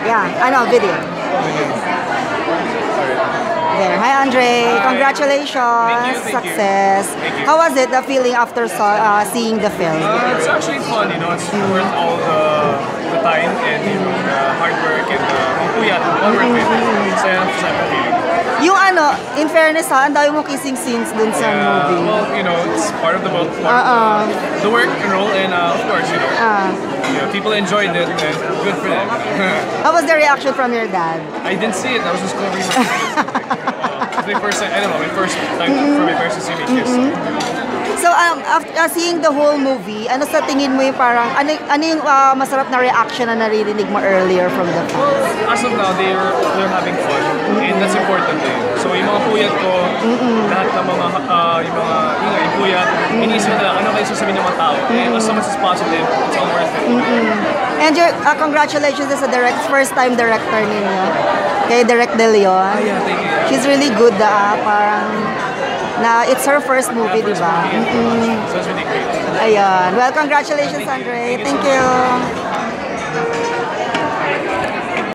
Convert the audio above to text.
Yeah, I know, video. There. Hi, Andre. Congratulations. Thank you. Success. Thank you. How was it, the feeling after seeing the film? It's actually fun, you know. It's worth all the time and the hard work and puyat. All worth it. Saya sa feeling. Yung in fairness ang dami mong kissing scenes dun sa movie. Well, you know, it's part of the book, the work and role, and of course, you know, people enjoyed it, and good for them. How was the reaction from your dad? I didn't see it. I was just covering my face. My first time, I don't know, my first time for my parents to see me kiss. So, after seeing the whole movie, ano sa tingin mo yung parang, ano yung masarap na reaction na naririnig mo earlier from the fans? As of now, they're having fun, and that's important eh. So, yung mga puyat ko, lahat ng mga, yung puyat, inisip nila, ano kayo sasabihin ng mga tao? And as long as it's positive, it's all worth it. And your, congratulations sa first-time director ninyo, kay Direk De Leon. Yeah, thank you. She's really good, parang, it's her first movie, di ba? So it's really great. Ayan. Well, congratulations, Andre. Thank you.